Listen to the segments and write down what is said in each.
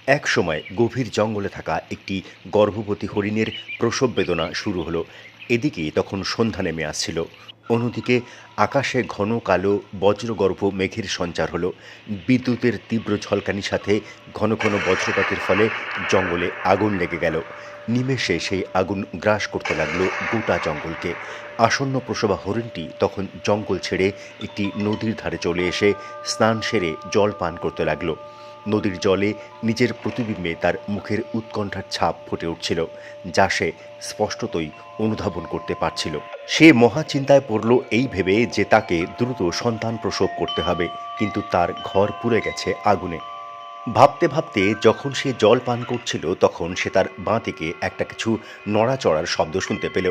এক সময় গভীর জঙ্গলে থাকা একটি গর্ভবতী হরিণের প্রসব বেদনা শুরু হলো। এদিকে তখন সন্ধ্যা নেমে আসছিল। অন্যদিকে আকাশে ঘন কালো বজ্রগর্ভ মেঘের সঞ্চার হলো। বিদ্যুতের তীব্র ঝলকানির সাথে ঘন ঘন বজ্রপাতের ফলে জঙ্গলে আগুন লেগে গেল। নিমেষে সেই আগুন গ্রাস করতে লাগলো গোটা জঙ্গলকে। আসন্ন প্রসবা হরিণটি তখন জঙ্গল ছেড়ে একটি নদীর ধারে চলে এসে স্নান সেরে জল পান করতে লাগলো। নদীর জলে নিজের প্রতিবিম্বে তার মুখের উৎকণ্ঠার ছাপ ফুটে উঠছিল, যা সে স্পষ্টতই অনুধাবন করতে পারছিল। সে মহা চিন্তায় পড়ল এই ভেবে যে তাকে দ্রুত সন্তান প্রসব করতে হবে, কিন্তু তার ঘর পুড়ে গেছে আগুনে। ভাবতে ভাবতে যখন সে জল পান করছিল তখন সে তার বাঁ দিকে একটা কিছু নড়াচড়ার শব্দ শুনতে পেল।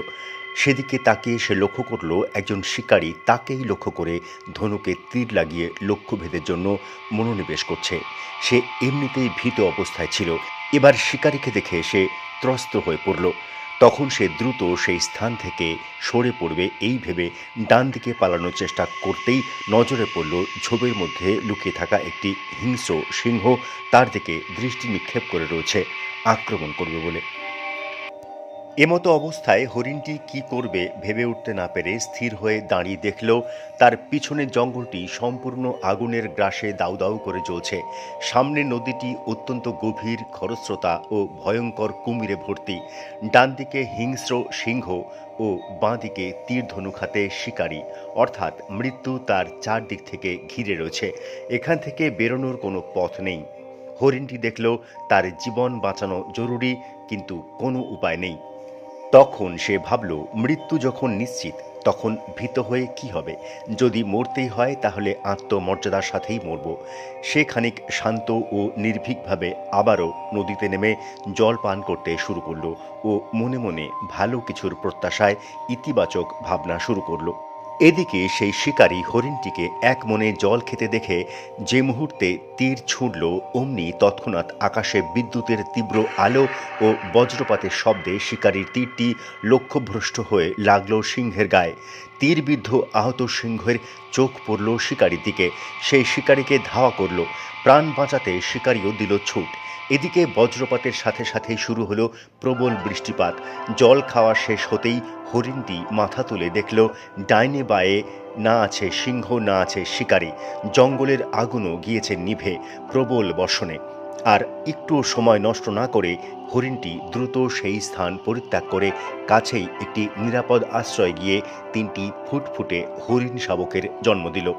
সেদিকে তাকিয়ে সে লক্ষ্য করল একজন শিকারী তাকেই লক্ষ্য করে ধনুকে তীর লাগিয়ে লক্ষ্যভেদের জন্য মনোনিবেশ করছে। সে এমনিতেই ভীত অবস্থায় ছিল, এবার শিকারীকে দেখে সে ত্রস্ত হয়ে পড়ল। তখন সে দ্রুত সেই স্থান থেকে সরে পড়বে এই ভেবে ডান দিকে পালানোর চেষ্টা করতেই নজরে পড়ল ঝোপের মধ্যে লুকিয়ে থাকা একটি হিংস্র সিংহ তার দিকে দৃষ্টি নিক্ষেপ করে রয়েছে, আক্রমণ করবে বলে। এমতো অবস্থায় হরিণটি কি করবে ভেবে উঠতে না পেরে স্থির হয়ে দাঁড়িয়ে দেখল তার পিছনের জঙ্গলটি সম্পূর্ণ আগুনের গ্রাসে দাউ দাউ করে জ্বলছে। সামনে নদীটি অত্যন্ত গভীর, খরস্রোতা ও ভয়ঙ্কর কুমিরে ভর্তি। ডান দিকে হিংস্র সিংহ ও বাঁ দিকে তীর ধনুক হাতে শিকারী, অর্থাৎ মৃত্যু তার চারদিক থেকে ঘিরে রয়েছে। এখান থেকে বেরোনোর কোনো পথ নেই। হরিণটি দেখল তার জীবন বাঁচানো জরুরি, কিন্তু কোনো উপায় নেই। তখন সে ভাবল, মৃত্যু যখন নিশ্চিত তখন ভীত হয়ে কি হবে? যদি মরতেই হয় তাহলে আত্মমর্যাদার সাথেই মরব। সে খানিক শান্ত ও নির্ভীকভাবে আবারও নদীতে নেমে জল পান করতে শুরু করল ও মনে মনে ভালো কিছুর প্রত্যাশায় ইতিবাচক ভাবনা শুরু করল। এদিকে সেই শিকারী হরিণটিকে এক মনে জল খেতে দেখে যে মুহূর্তে তীর ছুঁড়ল, অমনি তৎক্ষণাৎ আকাশে বিদ্যুতের তীব্র আলো ও বজ্রপাতের শব্দে শিকারীর তীরটি লক্ষ্যভ্রষ্ট হয়ে লাগলো সিংহের গায়ে। তীরবিদ্ধ আহত সিংহের চোখ পড়ল শিকারীর দিকে। সেই শিকারীকে ধাওয়া করল। প্রাণ বাঁচাতে শিকারীও দিল ছুট। এদিকে বজ্রপাতের সাথে সাথেই শুরু হলো প্রবল বৃষ্টিপাত। জল খাওয়া শেষ হতেই হরিণটি মাথা তুলে দেখল ডাইনে বায়ে না আছে সিংহ, না আছে শিকারী। জঙ্গলের আগুনও গিয়েছে নিভে প্রবল বর্ষণে। আর একটুও সময় নষ্ট না করে হরিণটি দ্রুত সেই স্থান পরিত্যাগ করে কাছেই একটি নিরাপদ আশ্রয়ে গিয়ে তিনটি ফুটফুটে হরিণ শাবকের জন্ম দিল।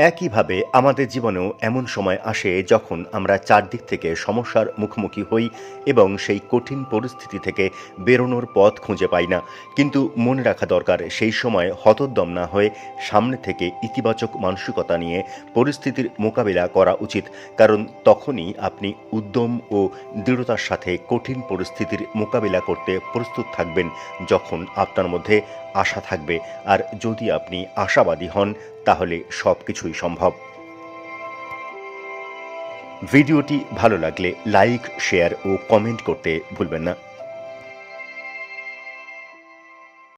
একইভাবে আমাদের জীবনেও এমন সময় আসে যখন আমরা চারদিক থেকে সমস্যার মুখোমুখি হই এবং সেই কঠিন পরিস্থিতি থেকে বেরোনোর পথ খুঁজে পাই না। কিন্তু মনে রাখা দরকার, সেই সময় হতোদ্যম না হয়ে সামনে থেকে ইতিবাচক মানসিকতা নিয়ে পরিস্থিতির মোকাবিলা করা উচিত, কারণ তখনই আপনি উদ্যম ও দৃঢ়তার সাথে কঠিন পরিস্থিতির মোকাবিলা করতে প্রস্তুত থাকবেন, যখন আপনার মধ্যে আশা থাকবে। আর যদি আপনি আশাবাদী হন তাহলে সব কিছুই সম্ভব। ভিডিওটি ভালো লাগলে লাইক, শেয়ার ও কমেন্ট করতে ভুলবেন না।